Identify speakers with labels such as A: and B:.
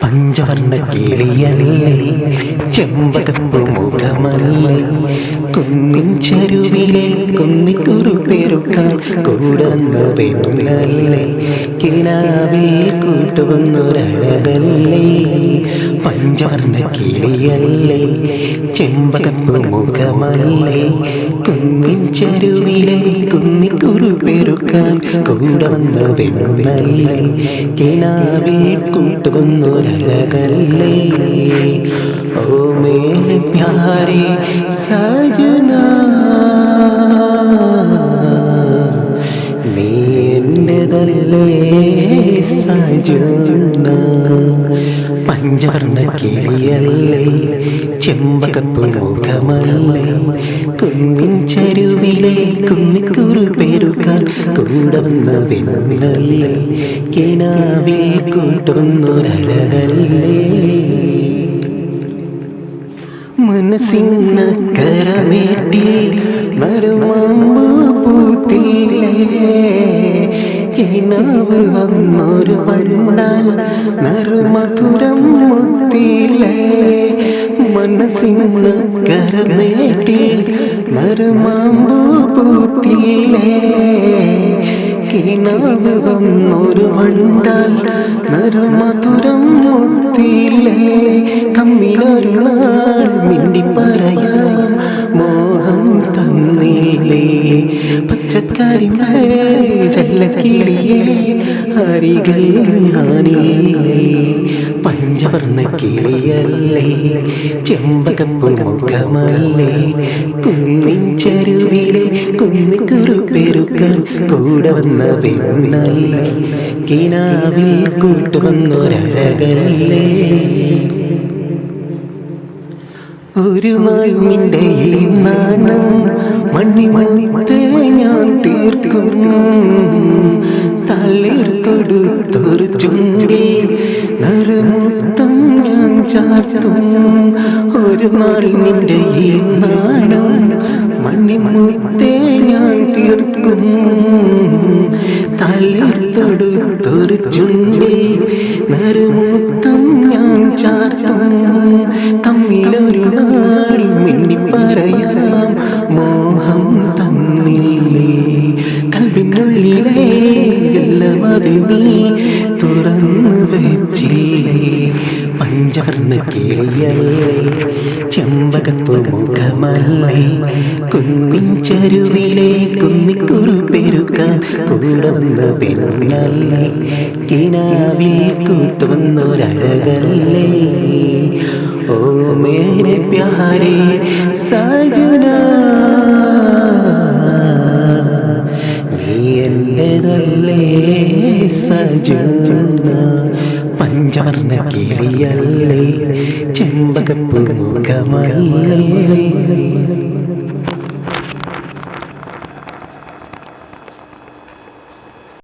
A: പഞ്ചവർണ്ണ കിളിയല്ലേ, ചെമ്പകപ്പൂ മുഖമല്ലേ, കുന്നിൻ ചെരുവിലെ കുന്നിക്കുരു പെരുക്കാൻ കൂടെ വന്ന പെണ്ണല്ലേ, കിനാവിൽ കൂട്ടുവന്നൊരഴകല്ലേ. പഞ്ചവർണ്ണ കിളിയല്ലേ, ചെമ്പകപ്പൂ മുഖമല്ലേ, കുന്നിൻ ചെരുവിലെ കുന്നിക്കുരു പെരുക്കാൻ കൂടെ വന്ന പെണ്ണല്ലേ, കിനാവിൽ കൂട്ടുവന്നൊരഴകല്ലേ. ഓ മേരെ പ്യാരെ സജനാ, നീ എന്റേതല്ലേ സജനാ. പഞ്ചവർണ്ണ കിളിയല്ലേ, ചെമ്പകപ്പൂ മുഖമല്ലേ, കുന്നിൻ ചെരുവിലെ കുന്നിക്കുരു പെരുക്കാൻ കൂടെ വന്ന പെണ്ണല്ലേ, കിനാവിൽ കൂട്ടുവന്നൊരഴകല്ലേ. മനസ്സിനക്കരമേട്ടിൽ നറുമാമ്പൂ പൂത്തില്ലേ, കിനാവ് വന്നൊരു വണ്ടാൽ നറുമധുരം മുത്തില്ലേ. മനസ്സിനക്കരമേട്ടിൽ നറുമാമ്പൂ പൂത്തില്ലേ, കിനാവ് വന്നൊരു വണ്ടാൽ നറുമധുരം മുത്തില്ലേ. തമ്മിലൊരു നാൾ മിണ്ടിപ്പറയാം മോഹം തന്നില്ലേ, പച്ചക്കറിമേ ചെല്ലക്കിളിയേ അരികിൽ ഞാനില്ലേ. പഞ്ചവർണ്ണ കിളിയല്ലേ, ചെമ്പകപ്പൂ മുഖമല്ലേ, കുന്നിൻ ചെരുവിലെ കുന്നിക്കുരു പെരുക്കാൻ കൂടെ വന്ന പെണ്ണല്ലേ, കിനാവിൽ കൂട്ടുവന്നൊരഴകല്ലേ. ഒരു നാൾ നിന്റെ ഈ നാണം മണ്ണിമുത്തേ ഞാൻ തീർക്കും, തളിർത്തൊടുത്തൊരു ചുണ്ടിൽ നറുമുത്തം ഞാൻ ചാർത്തും. ഒരു നാൾ നിന്റെ ഈ നാണം മണ്ണിമുത്തേ ഞാൻ തീർക്കും, തളിർത്തൊടുത്തൊരു ചുണ്ടിൽ നറുമുത്തം ഞാൻ ചാർത്തും. തമ്മിലൊരു നാൾ മിണ്ടിപ്പറയാം മോഹം തന്നില്ലേ, കൽവിനുള്ളിലെ എല്ലാം അതിൽ നീ തുറന്നു വെച്ചില്ലേ. പഞ്ചവർണ്ണ കിളിയല്ലേ, ചെമ്പകപ്പൂ മുഖമല്ലേ, കുന്നിൻ ചെരുവിലെ കുന്നിക്കുരു പെരുക്കാൻ കൂടെ വന്ന പെണ്ണല്ലേ, കിനാവിൽ കൂട്ടുവന്നൊരഴകല്ലേ. ഓ മേരെ പ്യാരെ സജനാ, നീ എന്റേതല്ലേ സജനാ. പഞ്ചവർണ്ണ കിളിയല്ലേ, ചെമ്പകപ്പൂ മുഖമല്ലേ.